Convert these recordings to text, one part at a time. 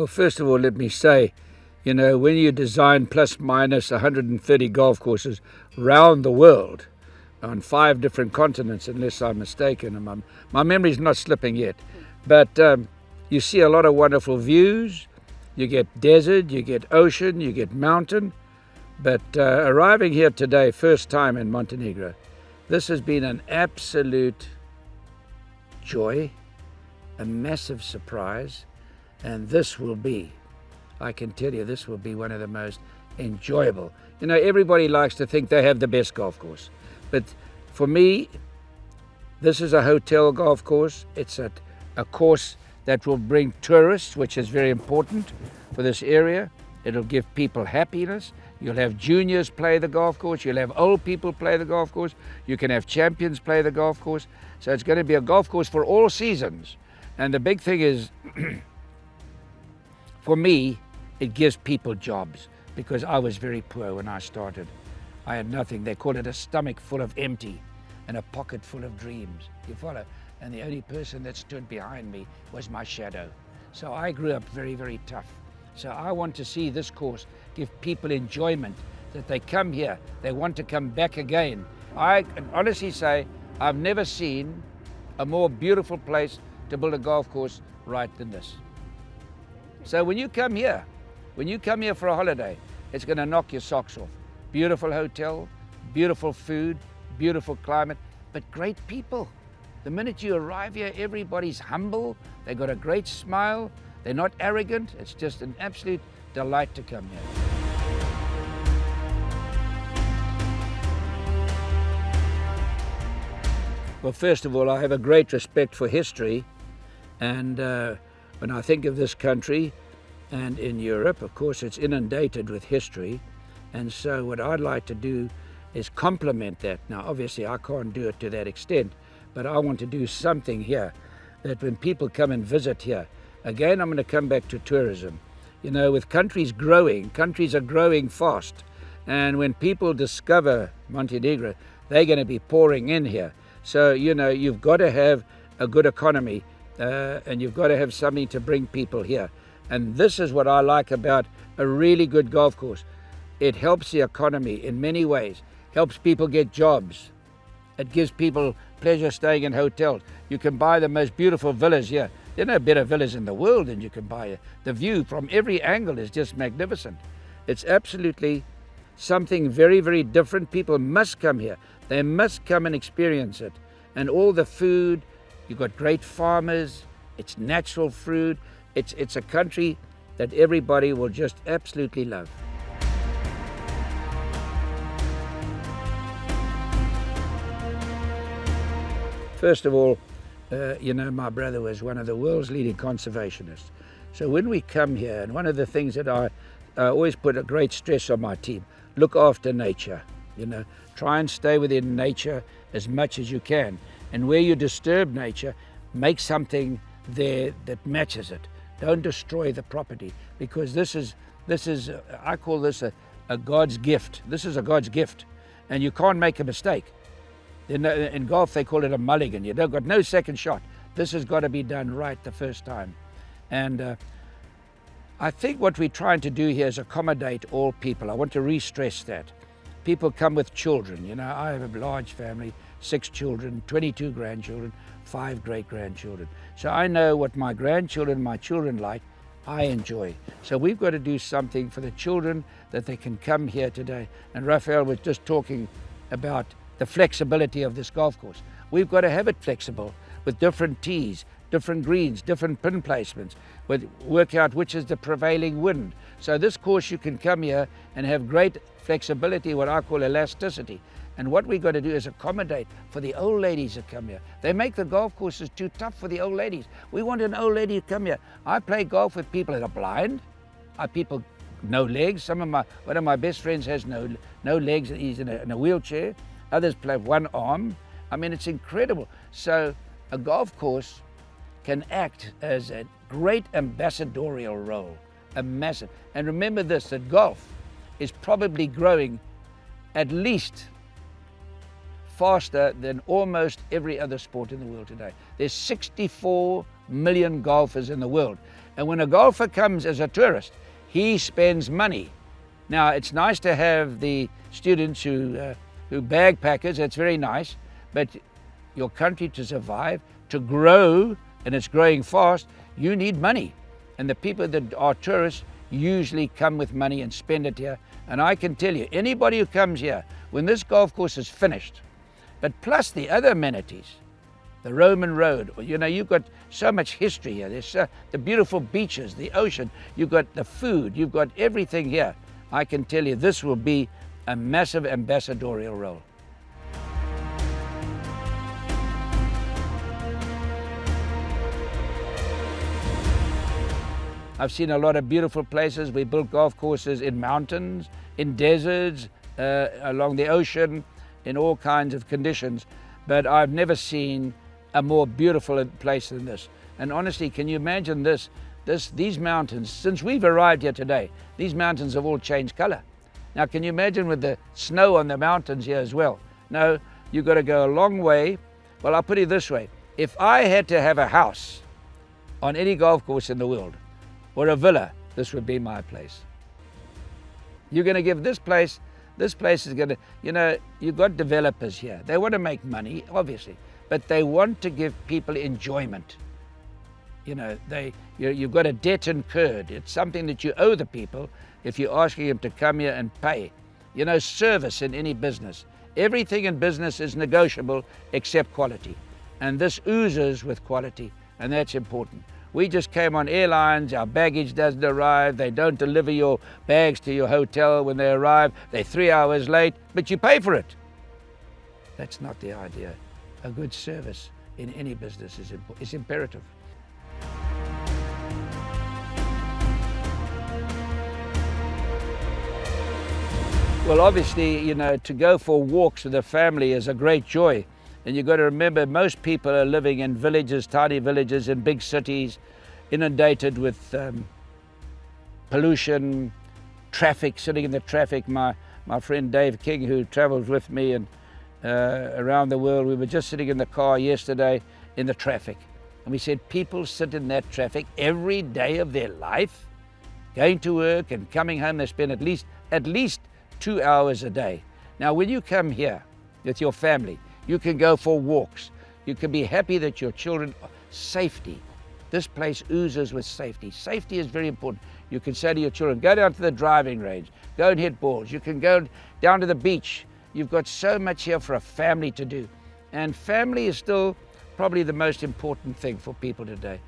Well, first of all, let me say, when you design plus minus 130 golf courses round the world on 5 different continents, unless I'm mistaken, and my memory's not slipping yet, but you see a lot of wonderful views. You get desert, you get ocean, you get mountain. But arriving here today, first time in Montenegro, this has been an absolute joy, a massive surprise, and this will be, I can tell you, this will be one of the most enjoyable. Everybody likes to think they have the best golf course, but for me, this is a hotel golf course. It's a course that will bring tourists, which is very important for this area. It'll give people happiness. You'll have juniors play the golf course. You'll have old people play the golf course. You can have champions play the golf course. So it's going to be a golf course for all seasons. And the big thing is, for me, it gives people jobs, because I was very poor when I started. I had nothing. They call it a stomach full of empty and a pocket full of dreams. You follow? And the only person that stood behind me was my shadow. So I grew up very, very tough. So I want to see this course give people enjoyment, that they come here, they want to come back again. I can honestly say I've never seen a more beautiful place to build a golf course right than this. So when you come here for a holiday, it's going to knock your socks off. Beautiful hotel, beautiful food, beautiful climate, but great people. The minute you arrive here, everybody's humble, they've got a great smile, they're not arrogant. It's just an absolute delight to come here. Well, first of all, I have a great respect for history, and when I think of this country and in Europe, of course, it's inundated with history, and so what I'd like to do is complement that. Now, obviously, I can't do it to that extent, but I want to do something here that when people come and visit here, again, I'm going to come back to tourism. With countries are growing fast, and when people discover Montenegro, they're going to be pouring in here. So, you've got to have a good economy, and you've got to have something to bring people here. And this is what I like about a really good golf course. It helps the economy in many ways, helps people get jobs. It gives people pleasure staying in hotels. You can buy the most beautiful villas here. There are no better villas in the world than you can buy here. The view from every angle is just magnificent. It's absolutely something very, very different. People must come here. They must come and experience it. And all the food, you've got great farmers, it's natural fruit. It's a country that everybody will just absolutely love. First of all, my brother was one of the world's leading conservationists. So when we come here, and one of the things that I always put a great stress on my team, look after nature, try and stay within nature as much as you can. And where you disturb nature, make something there that matches it. Don't destroy the property, because this is I call this a God's gift. This is a God's gift, and you can't make a mistake. In golf, they call it a mulligan. You don't got no second shot. This has got to be done right the first time. And I think what we're trying to do here is accommodate all people. I want to re-stress that. People come with children. I have a large family, 6 children, 22 grandchildren, 5 great-grandchildren. So I know what my grandchildren, my children like, I enjoy. So we've got to do something for the children that they can come here today. And Raphael was just talking about the flexibility of this golf course. We've got to have it flexible with different tees, different greens, different pin placements, work out which is the prevailing wind. So this course, you can come here and have great flexibility, what I call elasticity. And what we've got to do is accommodate for the old ladies that come here. They make the golf courses too tough for the old ladies. We want an old lady to come here. I play golf with people that are blind, people no legs. One of my best friends has no legs, he's in a wheelchair. Others play one arm. I mean, it's incredible. So a golf course can act as a great ambassadorial role, a massive. And remember this, that golf is probably growing at least faster than almost every other sport in the world today. There's 64 million golfers in the world. And when a golfer comes as a tourist, he spends money. Now, it's nice to have the students who bagpackers, that's very nice, but your country to survive, to grow, and it's growing fast, you need money. And the people that are tourists usually come with money and spend it here. And I can tell you, anybody who comes here, when this golf course is finished, but plus the other amenities, the Roman road, you know, you've got so much history here. There's the beautiful beaches, the ocean, you've got the food, you've got everything here. I can tell you this will be a massive ambassadorial role. I've seen a lot of beautiful places. We built golf courses in mountains, in deserts, along the ocean, in all kinds of conditions. But I've never seen a more beautiful place than this. And honestly, can you imagine these mountains, since we've arrived here today, these mountains have all changed color. Now, can you imagine with the snow on the mountains here as well? No, you've got to go a long way. Well, I'll put it this way. If I had to have a house on any golf course in the world, or a villa, this would be my place. You're going to give this place is going to, you know, you've got developers here. They want to make money, obviously, but they want to give people enjoyment. You know, you've got a debt incurred. It's something that you owe the people if you're asking them to come here and pay. You know, service in any business. Everything in business is negotiable except quality. And this oozes with quality, and that's important. We just came on airlines, our baggage doesn't arrive, they don't deliver your bags to your hotel when they arrive, they're 3 hours late, but you pay for it. That's not the idea. A good service in any business is imperative. Well, obviously, you know, to go for walks with a family is a great joy. And you've got to remember, most people are living in villages, tiny villages in big cities, inundated with pollution, traffic, sitting in the traffic. My friend Dave King, who travels with me and around the world, we were just sitting in the car yesterday in the traffic. And we said, people sit in that traffic every day of their life, going to work and coming home. They spend at least 2 hours a day. Now, when you come here with your family, you can go for walks. You can be happy that your children, safety. This place oozes with safety. Safety is very important. You can say to your children, go down to the driving range, go and hit balls. You can go down to the beach. You've got so much here for a family to do. And family is still probably the most important thing for people today.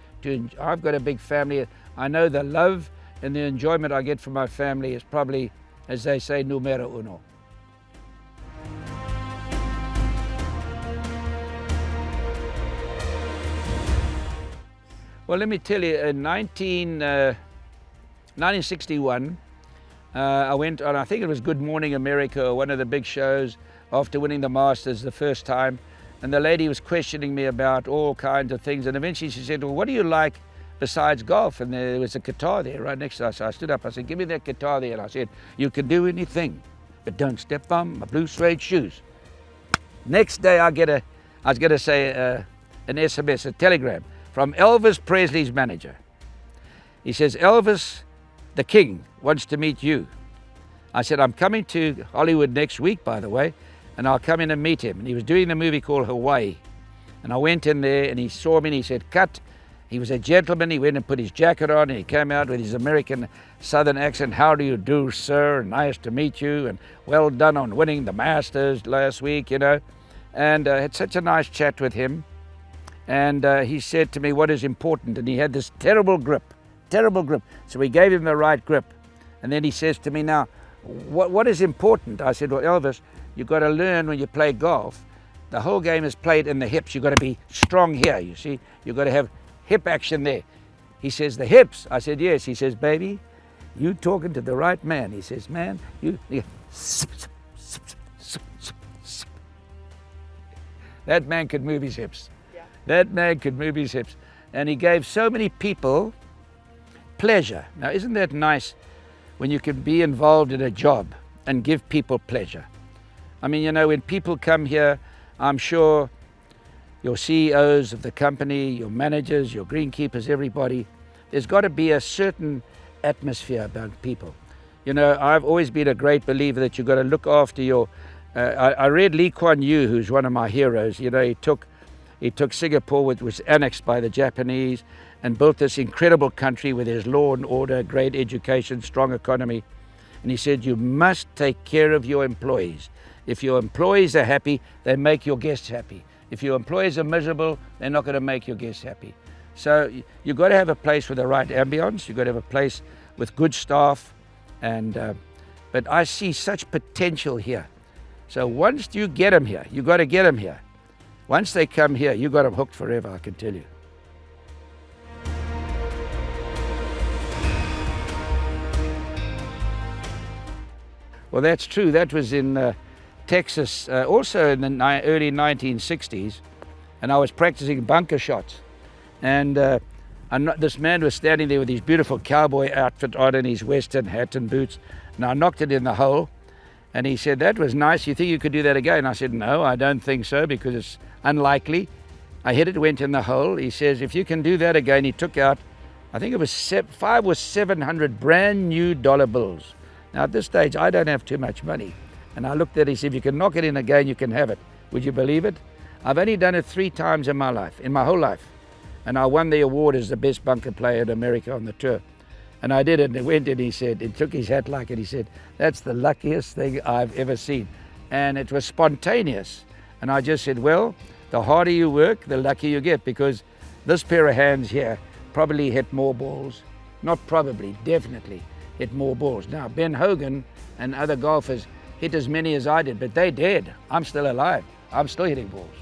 I've got a big family. I know the love and the enjoyment I get from my family is probably, as they say, numero uno. Well, let me tell you, in 1961, I went on, I think it was Good Morning America, or one of the big shows, after winning the Masters the first time. And the lady was questioning me about all kinds of things. And eventually she said, well, what do you like besides golf? And there was a guitar there right next to us. So I stood up, I said, give me that guitar there. And I said, you can do anything, but don't step on my blue suede shoes. Next day I was going to say an SMS, a telegram, from Elvis Presley's manager. He says, Elvis, the king, wants to meet you. I said, I'm coming to Hollywood next week, by the way, and I'll come in and meet him. And he was doing a movie called Hawaii. And I went in there and he saw me and he said, cut. He was a gentleman. He went and put his jacket on and he came out with his American Southern accent. How do you do, sir? Nice to meet you. And well done on winning the Masters last week, you know. And I had such a nice chat with him. And he said to me, what is important? And he had this terrible grip. So we gave him the right grip. And then he says to me, now, what is important? I said, well, Elvis, you've got to learn when you play golf, the whole game is played in the hips. You've got to be strong here, you see. You've got to have hip action there. He says, the hips? I said, yes. He says, baby, you talking to the right man. He says, man, you that man could move his hips. That man could move his hips. And he gave so many people pleasure. Now, isn't that nice when you can be involved in a job and give people pleasure? I mean, you know, when people come here, I'm sure your CEOs of the company, your managers, your greenkeepers, everybody, there's got to be a certain atmosphere about people. You know, I've always been a great believer that you've got to look after your... I read Lee Kuan Yew, who's one of my heroes. You know, he took Singapore, which was annexed by the Japanese, and built this incredible country with his law and order, great education, strong economy. And he said, you must take care of your employees. If your employees are happy, they make your guests happy. If your employees are miserable, they're not going to make your guests happy. So you've got to have a place with the right ambience. You've got to have a place with good staff. But I see such potential here. So once you get them here, you've got to get them here. Once they come here, you've got them hooked forever, I can tell you. Well, that's true. That was in Texas, also in the early 1960s, and I was practicing bunker shots. And this man was standing there with his beautiful cowboy outfit on and his western hat and boots, and I knocked it in the hole. And he said, that was nice. You think you could do that again? I said, no, I don't think so, because it's unlikely. I hit it, went in the hole. He says, if you can do that again. He took out, I think it was 500 or 700 brand new dollar bills. Now at this stage, I don't have too much money. And I looked at it, he said, if you can knock it in again, you can have it. Would you believe it? I've only done it 3 times in my life, in my whole life. And I won the award as the best bunker player in America on the tour. And I did it, and he went in, he said, he took his hat like it, he said, that's the luckiest thing I've ever seen. And it was spontaneous. And I just said, well, the harder you work, the luckier you get, because this pair of hands here probably hit more balls. Not probably, definitely hit more balls. Now, Ben Hogan and other golfers hit as many as I did, but they did. I'm still alive. I'm still hitting balls.